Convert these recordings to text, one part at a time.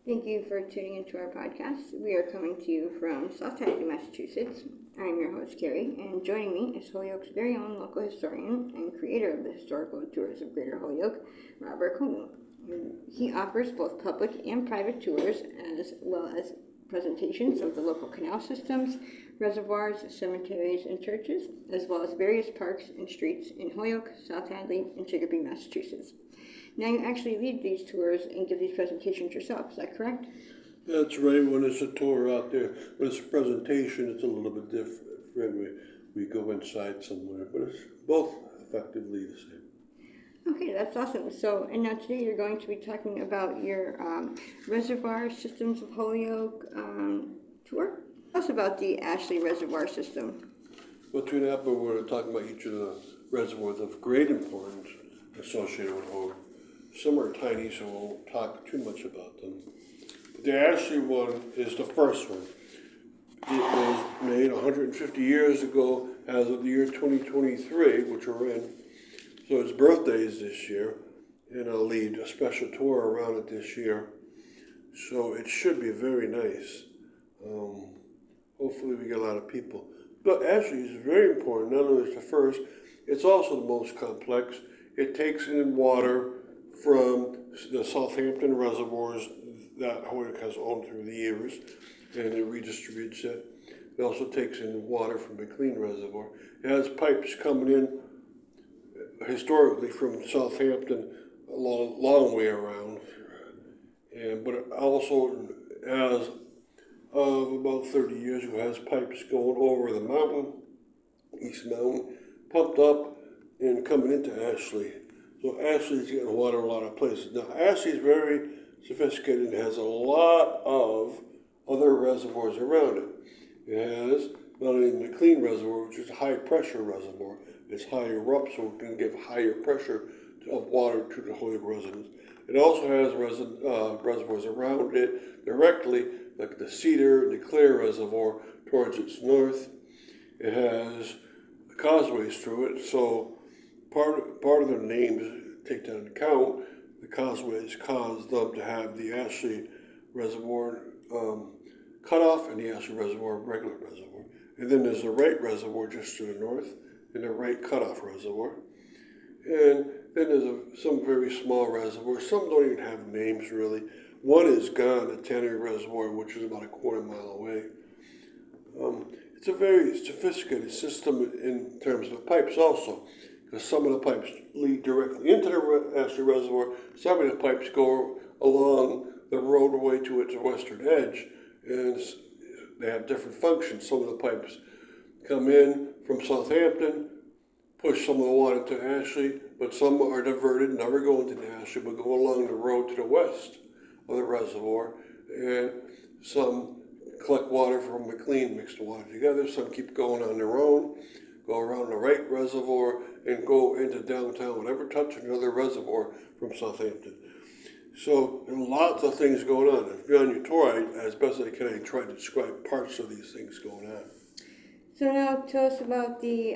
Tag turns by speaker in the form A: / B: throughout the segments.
A: Thank you for tuning into our podcast. We are coming to you from South Hadley, Massachusetts. I'm your host, Carrie, and joining me is Holyoke's very own local historian and creator of the Historical Tours of Greater Holyoke, Robert Como. He offers both public and private tours, as well as presentations of the local canal systems, reservoirs, cemeteries, and churches, as well as various parks and streets in Holyoke, South Hadley, and Chicopee, Massachusetts. Now you actually lead these tours and give these presentations yourself, is that correct?
B: That's right. When it's a tour out there, when it's a presentation, it's a little bit different. We go inside somewhere, but it's both effectively the same.
A: Okay, that's awesome. So, and now today you're going to be talking about your Reservoir Systems of Holyoke tour. Tell us about the Ashley Reservoir System.
B: What's going to happen, we're going to talk about each of the reservoirs of great importance associated with Holyoke. Some are tiny, so we won't talk too much about them. But the Ashley one is the first one. It was made 150 years ago as of the year 2023, which we're in. So its birthday is this year, and I'll lead a special tour around it this year. So it should be very nice. Hopefully we get a lot of people. But Ashley is very important. Not only is the first, it's also the most complex. It takes in water from the Southampton reservoirs that Holyoke has owned through the years, and it redistributes it. It also takes in water from McLean Reservoir. It has pipes coming in historically from Southampton a long way around, but it also, as of about 30 years ago, has pipes going over the mountain, East Mountain, pumped up and coming into Ashley. So Ashley's getting water a lot of places. Now Ashley's very sophisticated and has a lot of other reservoirs around it. It has not only the McLean Reservoir, which is a high pressure reservoir. It's higher up, so it can give higher pressure of water to the Holyoke residents. It also has reservoirs around it directly, like the Cedar and the Clare Reservoir towards its north. It has causeways through it, so part of their names take that into account. The causeways caused them to have the Ashley Reservoir cutoff and the Ashley Reservoir regular reservoir. And then there's the Wright Reservoir just to the north, and the Wright Cutoff Reservoir. And then there's some very small reservoirs. Some don't even have names really. One is gone, the Tannery Reservoir, which is about a quarter mile away. It's a very sophisticated system in terms of the pipes also, because some of the pipes lead directly into the Ashley Reservoir. Some of the pipes go along the roadway to its western edge, and they have different functions. Some of the pipes come in from Southampton, push some of the water to Ashley, but some are diverted, never go into the Ashley, but go along the road to the west of the reservoir, and some collect water from McLean, mix the water together. Some keep going on their own, go around the Wright Reservoir, and go into downtown, whatever touch another reservoir from Southampton. So there are lots of things going on. If you're on your tour, as best I can, I try to describe parts of these things going on.
A: So now tell us about the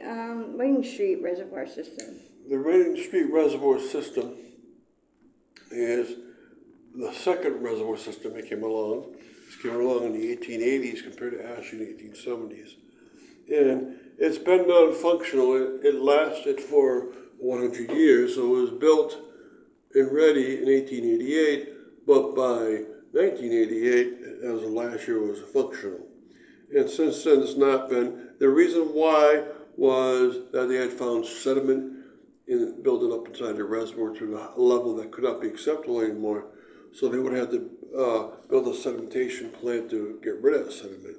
A: Wading Street Reservoir System.
B: The Wading Street Reservoir System is the second reservoir system that came along. It came along in the 1880s compared to Ashley in the 1870s. And it's been non-functional. It lasted for 100 years, so it was built and ready in 1888, but by 1988, as of last year, it was functional. And since then, it's not been. The reason why was that they had found sediment building up inside the reservoir to a level that could not be acceptable anymore. So they would have to build a sedimentation plant to get rid of that sediment.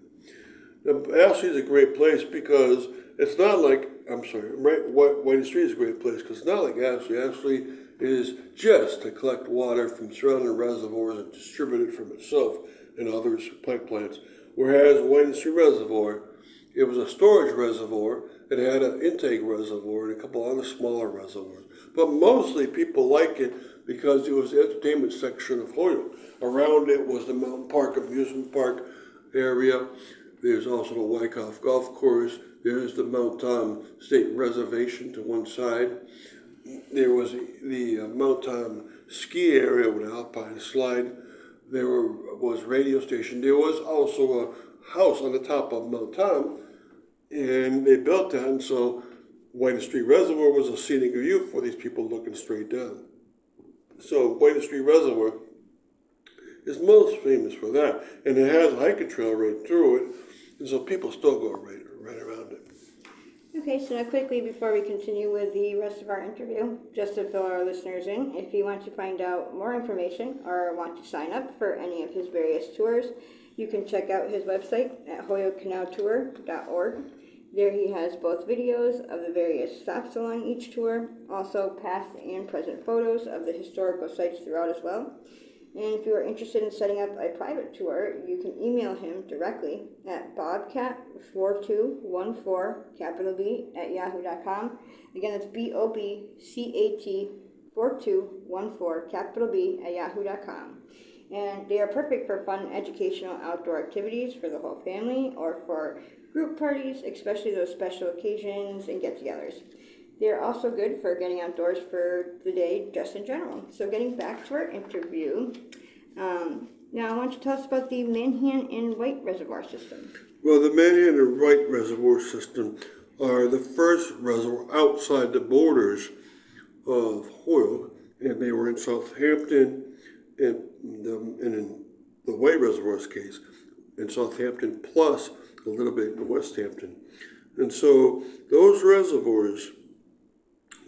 B: Now, Ashley is a great place because it's not like, Wading Street is a great place because it's not like Ashley. Ashley is just to collect water from surrounding reservoirs and distribute it from itself and others, pipe plants. Whereas Wading Street Reservoir, it was a storage reservoir. It had an intake reservoir and a couple other smaller reservoirs. But mostly people like it because it was the entertainment section of Holyoke. Around it was the Mountain Park amusement park area. There's also the Wyckoff Golf Course. There's the Mount Tom State Reservation to one side. There was the Mount Tom ski area with an alpine slide. was a radio station. There was also a house on the top of Mount Tom, and they built that, and so White Street Reservoir was a scenic view for these people looking straight down. So White Street Reservoir is most famous for that, and it has a hiking trail right through it, and so people still go right around it.
A: Okay, so now quickly before we continue with the rest of our interview, just to fill our listeners in, if you want to find out more information or want to sign up for any of his various tours, you can check out his website at holyokecanaltour.org. There he has both videos of the various stops along each tour, also past and present photos of the historical sites throughout as well. And if you are interested in setting up a private tour, you can email him directly at bobcat4214, capital B, at yahoo.com. Again, that's BOBCAT 4214, capital B, at yahoo.com. And they are perfect for fun educational outdoor activities for the whole family or for group parties, especially those special occasions and get-togethers. They're also good for getting outdoors for the day just in general. So getting back to our interview, now I want you to tell us about the Manhan and White Reservoir system.
B: Well, the Manhan and White Reservoir system are the first reservoir outside the borders of Holyoke, and they were in Southampton, and in the White Reservoir's case, in Southampton, plus a little bit in West Hampton. And so those reservoirs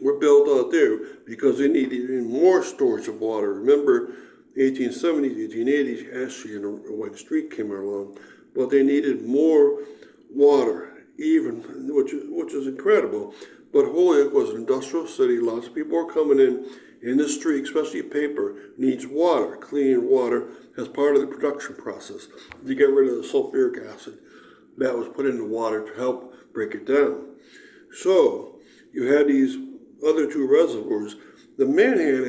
B: were built out there because they needed even more storage of water. Remember, 1870s, 1880s, Ashley and White Street came along, but they needed more water, even, which is incredible. But Holyoke was an industrial city. Lots of people were coming in. Industry, especially paper, needs water, clean water, as part of the production process to get rid of the sulfuric acid that was put in the water to help break it down. So you had these other two reservoirs. The Manhan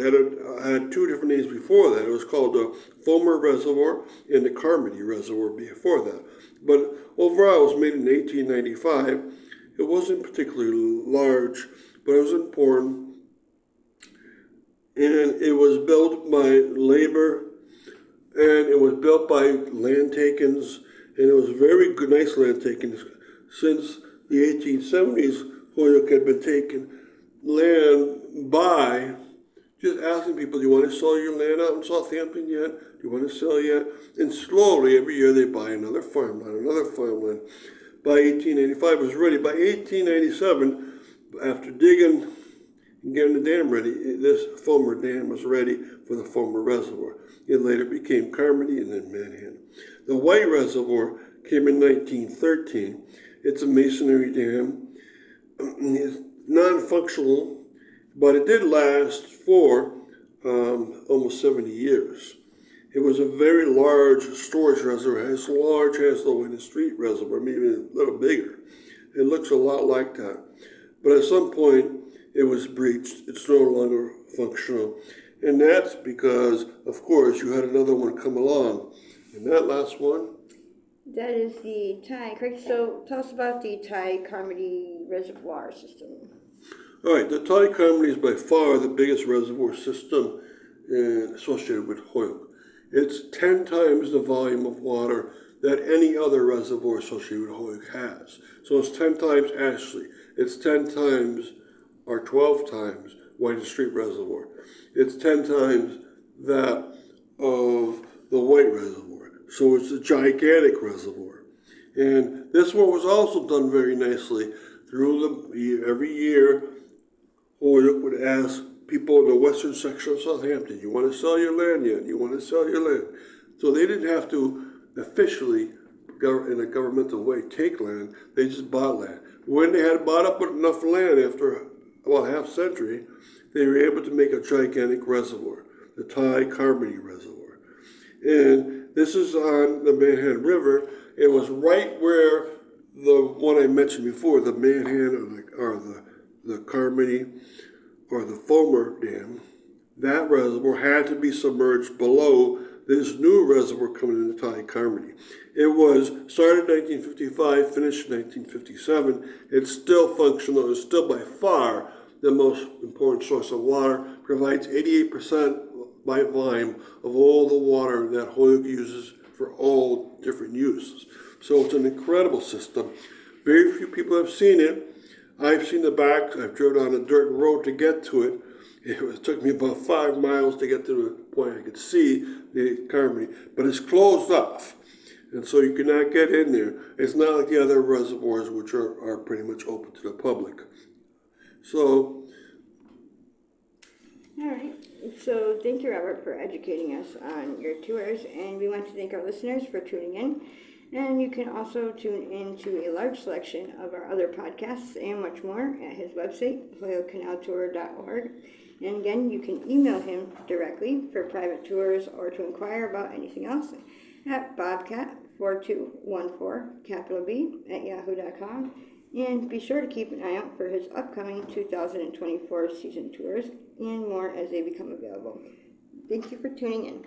B: had two different names before that. It was called the Fulmer Reservoir and the Carmody Reservoir before that. But overall, it was made in 1895. It wasn't particularly large, but it was important. And it was built by labor, and it was built by land takings, and it was very good, nice land takings. Since the 1870s, Holyoke had been taking land by just asking people, do you want to sell your land out in Southampton yet? Do you want to sell yet? And slowly, every year, they buy another farmland. By 1885, it was ready. By 1897, after digging and getting the dam ready, this Fulmer Dam was ready for the Fulmer Reservoir. It later became Carmody and then Manhan. The White Reservoir came in 1913. It's a masonry dam. It's non-functional, but it did last for almost 70 years. It was a very large storage reservoir, as large as the White Street Reservoir, maybe a little bigger. It looks a lot like that. But at some point, it was breached. It's no longer functional. And that's because, of course, you had another one come along. And that last one?
A: That is the Thai, correct? So tell us about the Thai Carmody Reservoir system.
B: All right, the Thai Carmody is by far the biggest reservoir system associated with Holyoke. It's 10 times the volume of water that any other reservoir associated with Holyoke has. So it's 10 times Ashley. It's 10 times or 12 times White Street Reservoir. It's 10 times that of the White Reservoir. So it's a gigantic reservoir. And this one was also done very nicely. Every year, Holyoke would ask people in the western section of Southampton, you want to sell your land yet? You want to sell your land? So they didn't have to officially, in a governmental way, take land. They just bought land. When they had bought up enough land after about half a century, they were able to make a gigantic reservoir, the Thai Carmody Reservoir. And this is on the Manhan River. It was right where the one I mentioned before, the Manhan or the Carmody or the Fulmer Dam, that reservoir had to be submerged below this new reservoir coming in the Thai Carmody. It was started in 1955, finished in 1957. It's still functional. It's still by far the most important source of water. Provides 88% by volume of all the water that Holyoke uses for all different uses. So it's an incredible system. Very few people have seen it. I've seen the back. I've driven on a dirt road to get to it. It took me about 5 miles to get to the point I could see the Carmody, but it's closed off. And so you cannot get in there. It's not like the other reservoirs, which are pretty much open to the public. So,
A: all right. So thank you, Robert, for educating us on your tours, and we want to thank our listeners for tuning in. And you can also tune in to a large selection of our other podcasts and much more at his website, holyokecanaltour.org. And again, you can email him directly for private tours or to inquire about anything else at bobcat4214, capital B, at yahoo.com. And be sure to keep an eye out for his upcoming 2024 season tours and more as they become available. Thank you for tuning in.